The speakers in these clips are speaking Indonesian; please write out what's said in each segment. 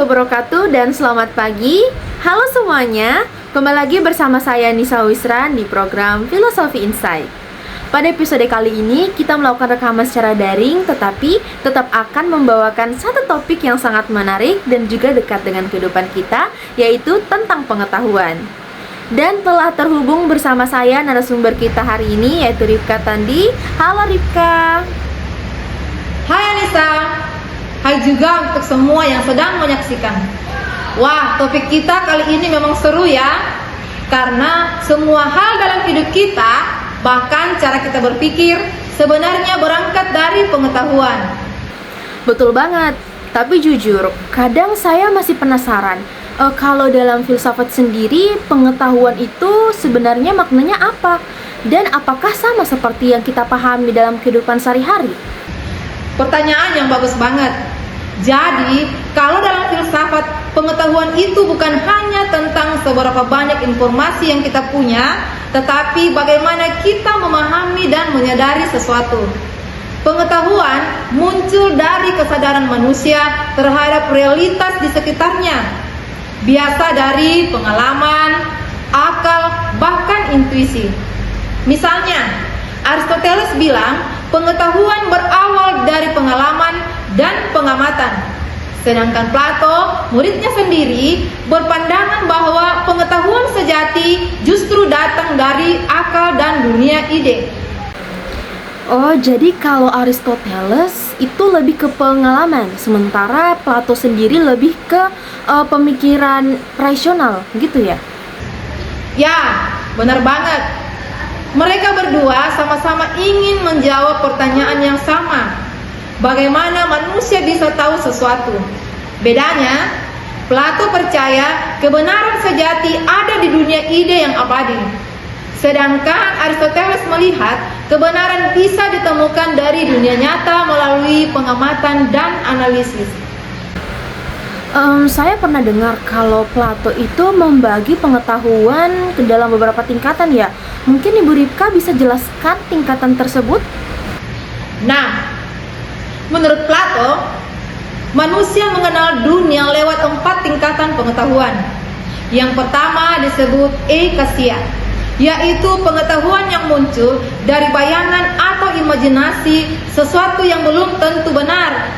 wabarakatuh dan selamat pagi. Halo semuanya, kembali lagi bersama saya Nisa Wisran di program Filosofi Insight. Pada episode kali ini kita melakukan rekaman secara daring, tetapi tetap akan membawakan satu topik yang sangat menarik dan juga dekat dengan kehidupan kita, yaitu tentang pengetahuan. Dan telah terhubung bersama saya narasumber kita hari ini, yaitu Rifka Tandi. Halo Rifka. Hai Anissa. Hai juga untuk semua yang sedang menyaksikan. Wah, topik kita kali ini memang seru ya. Karena semua hal dalam hidup kita, bahkan cara kita berpikir, sebenarnya berangkat dari pengetahuan. Betul banget. Tapi jujur, kadang saya masih penasaran, kalau dalam filsafat sendiri, pengetahuan itu sebenarnya maknanya apa? Dan apakah sama seperti yang kita pahami dalam kehidupan sehari-hari? Pertanyaan yang bagus banget. Jadi, kalau dalam filsafat, pengetahuan itu bukan hanya tentang seberapa banyak informasi yang kita punya, tetapi bagaimana kita memahami dan menyadari sesuatu. Pengetahuan muncul dari kesadaran manusia terhadap realitas di sekitarnya, biasa dari pengalaman, akal, bahkan intuisi. Misalnya, Aristoteles bilang pengetahuan berawal dari pengalaman dan pengamatan. Sedangkan Plato, muridnya sendiri, berpandangan bahwa pengetahuan sejati justru datang dari akal dan dunia ide. Oh, jadi kalau Aristoteles itu lebih ke pengalaman, sementara Plato sendiri lebih ke pemikiran rasional, gitu ya? Ya, benar banget. Mereka berdua sama-sama ingin menjawab pertanyaan yang sama. Bagaimana manusia bisa tahu sesuatu? Bedanya, Plato percaya kebenaran sejati ada di dunia ide yang abadi. Sedangkan Aristoteles melihat kebenaran bisa ditemukan dari dunia nyata melalui pengamatan dan analisis. Saya pernah dengar kalau Plato itu membagi pengetahuan ke dalam beberapa tingkatan ya. Mungkin Ibu Rifka bisa jelaskan tingkatan tersebut? Nah, menurut Plato, manusia mengenal dunia lewat 4 tingkatan pengetahuan. Yang pertama disebut eikasia, yaitu pengetahuan yang muncul dari bayangan atau imajinasi sesuatu yang belum tentu benar.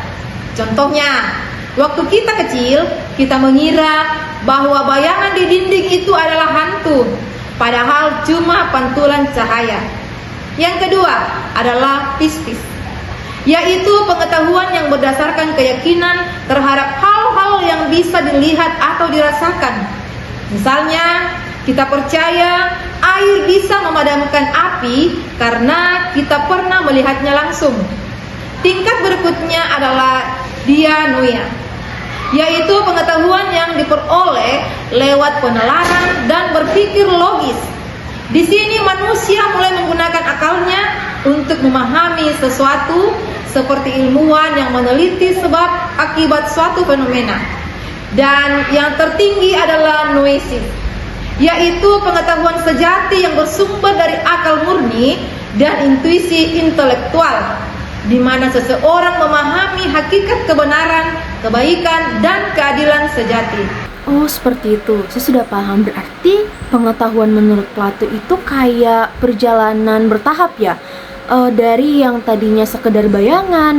Contohnya, waktu kita kecil, kita mengira bahwa bayangan di dinding itu adalah hantu, padahal cuma pantulan cahaya. Yang kedua adalah pistis, yaitu pengetahuan yang berdasarkan keyakinan terhadap hal-hal yang bisa dilihat atau dirasakan. Misalnya, kita percaya air bisa memadamkan api karena kita pernah melihatnya langsung. Tingkat berikutnya adalah dianoia, yaitu pengetahuan yang diperoleh lewat penelaran dan berpikir logis. Di sini manusia mulai menggunakan akalnya untuk memahami sesuatu, seperti ilmuwan yang meneliti sebab akibat suatu fenomena. Dan yang tertinggi adalah noesis, yaitu pengetahuan sejati yang bersumber dari akal murni dan intuisi intelektual, di mana seseorang memahami hakikat kebenaran, kebaikan, dan keadilan sejati. Oh, seperti itu. Saya sudah paham. Berarti pengetahuan menurut Plato itu kayak perjalanan bertahap ya? Dari yang tadinya sekedar bayangan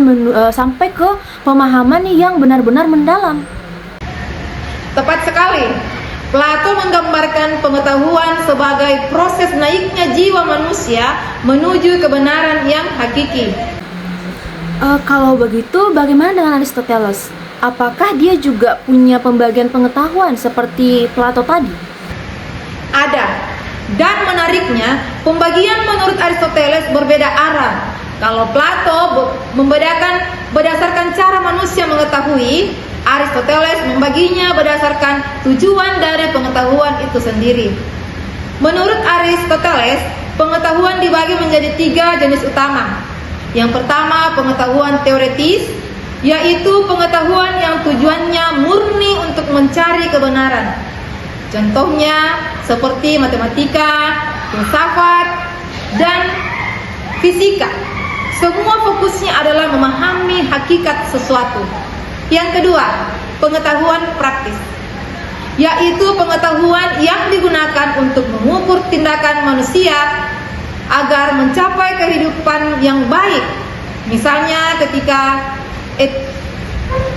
sampai ke pemahaman yang benar-benar mendalam. Tepat sekali. Plato menggambarkan pengetahuan sebagai proses naiknya jiwa manusia menuju kebenaran yang hakiki. Kalau begitu, bagaimana dengan Aristoteles? Apakah dia juga punya pembagian pengetahuan seperti Plato tadi? Ada. Dan menariknya, pembagian menurut Aristoteles berbeda arah. Kalau Plato membedakan berdasarkan cara manusia mengetahui, Aristoteles membaginya berdasarkan tujuan dari pengetahuan itu sendiri. Menurut Aristoteles, pengetahuan dibagi menjadi 3 jenis utama. Yang pertama, pengetahuan teoretis, yaitu pengetahuan yang tujuannya murni untuk mencari kebenaran. Contohnya seperti matematika, filsafat, dan fisika. Semua fokusnya adalah memahami hakikat sesuatu. Yang kedua, pengetahuan praktis, yaitu pengetahuan yang digunakan untuk mengukur tindakan manusia agar mencapai kehidupan yang baik. Misalnya ketika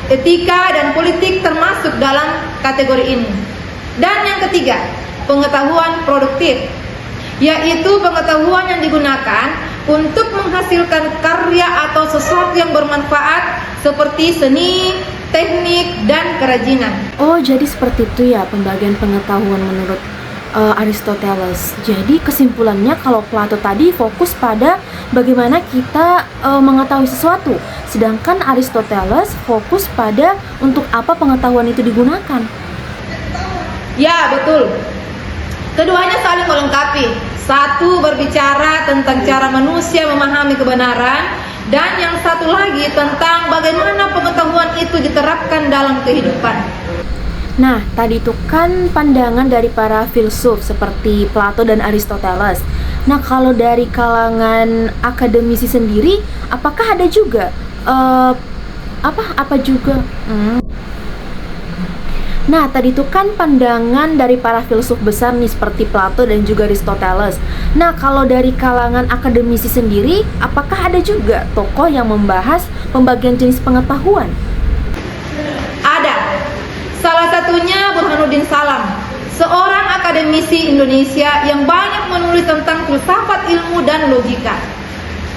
etika dan politik termasuk dalam kategori ini. Dan yang ketiga, pengetahuan produktif, yaitu pengetahuan yang digunakan untuk menghasilkan karya atau sesuatu yang bermanfaat seperti seni, teknik, dan kerajinan. Oh, jadi seperti itu ya pembagian pengetahuan menurut Aristoteles. Jadi kesimpulannya kalau Plato tadi fokus pada bagaimana kita mengetahui sesuatu, sedangkan Aristoteles fokus pada untuk apa pengetahuan itu digunakan. Ya, betul. Keduanya saling melengkapi. Satu berbicara tentang cara manusia memahami kebenaran, dan yang satu lagi tentang bagaimana pengetahuan itu diterapkan dalam kehidupan. Nah, tadi itu kan pandangan dari para filsuf seperti Plato dan Aristoteles. Nah, kalau dari kalangan akademisi sendiri, apakah ada juga Nah, tadi itu kan pandangan dari para filsuf besar nih seperti Plato dan juga Aristoteles. Nah, kalau dari kalangan akademisi sendiri, apakah ada juga tokoh yang membahas pembagian jenis pengetahuan? Ada. Salah satunya Burhanuddin Salam, seorang akademisi Indonesia yang banyak menulis tentang filsafat ilmu dan logika.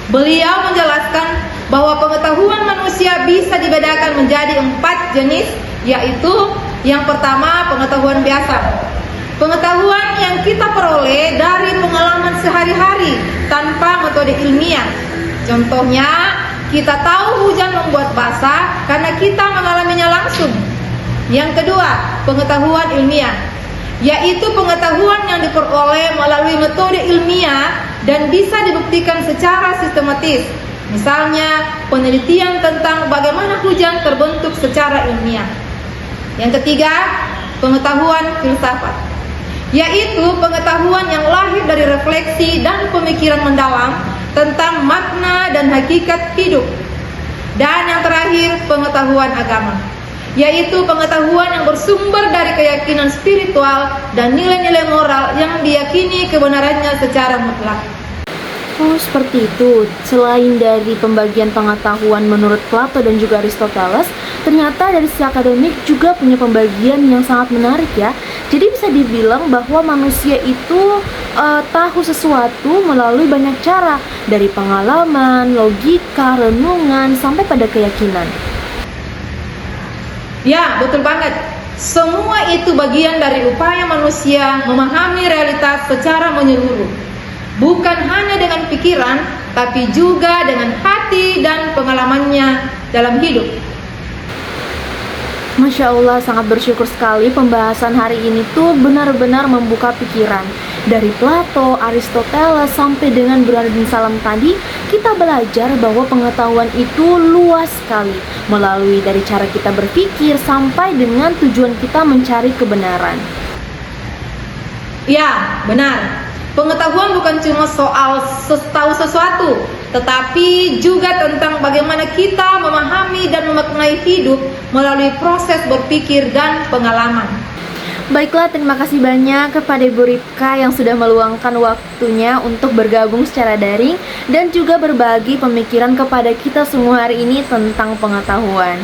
Beliau menjelaskan bahwa pengetahuan manusia bisa dibedakan menjadi 4 jenis, yaitu yang pertama, pengetahuan biasa. Pengetahuan yang kita peroleh dari pengalaman sehari-hari tanpa metode ilmiah. Contohnya, kita tahu hujan membuat basah karena kita mengalaminya langsung. Yang kedua, pengetahuan ilmiah, yaitu pengetahuan yang diperoleh melalui metode ilmiah dan bisa dibuktikan secara sistematis. Misalnya, penelitian tentang bagaimana hujan terbentuk secara ilmiah. Yang ketiga, pengetahuan filsafat, yaitu pengetahuan yang lahir dari refleksi dan pemikiran mendalam tentang makna dan hakikat hidup. Dan yang terakhir, pengetahuan agama, yaitu pengetahuan yang bersumber dari keyakinan spiritual dan nilai-nilai moral yang diyakini kebenarannya secara mutlak. Oh, seperti itu. Selain dari pembagian pengetahuan menurut Plato dan juga Aristoteles, ternyata dari sisi akademik juga punya pembagian yang sangat menarik ya. Jadi bisa dibilang bahwa manusia itu tahu sesuatu melalui banyak cara, dari pengalaman, logika, renungan, sampai pada keyakinan. Ya, betul banget. Semua itu bagian dari upaya manusia memahami realitas secara menyeluruh. Bukan hanya dengan pikiran, tapi juga dengan hati dan pengalamannya dalam hidup. Masya Allah, sangat bersyukur sekali pembahasan hari ini tuh benar-benar membuka pikiran. Dari Plato, Aristoteles, sampai dengan Burhanuddin Salam tadi, kita belajar bahwa pengetahuan itu luas sekali, melalui dari cara kita berpikir sampai dengan tujuan kita mencari kebenaran. Ya, benar. Pengetahuan bukan cuma soal tahu sesuatu, tetapi juga tentang bagaimana kita memahami dan memaknai hidup melalui proses berpikir dan pengalaman. Baiklah, terima kasih banyak kepada Ibu Ripka yang sudah meluangkan waktunya untuk bergabung secara daring dan juga berbagi pemikiran kepada kita semua hari ini tentang pengetahuan.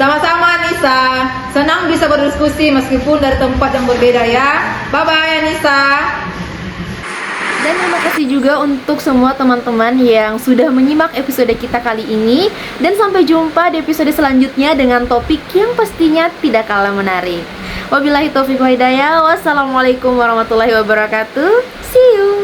Sama-sama Nisa, senang bisa berdiskusi meskipun dari tempat yang berbeda ya. Bye-bye Nisa. Dan terima kasih juga untuk semua teman-teman yang sudah menyimak episode kita kali ini. Dan sampai jumpa di episode selanjutnya dengan topik yang pastinya tidak kalah menarik. Wabillahi taufiq wa hidayah. Wassalamualaikum warahmatullahi wabarakatuh. See you.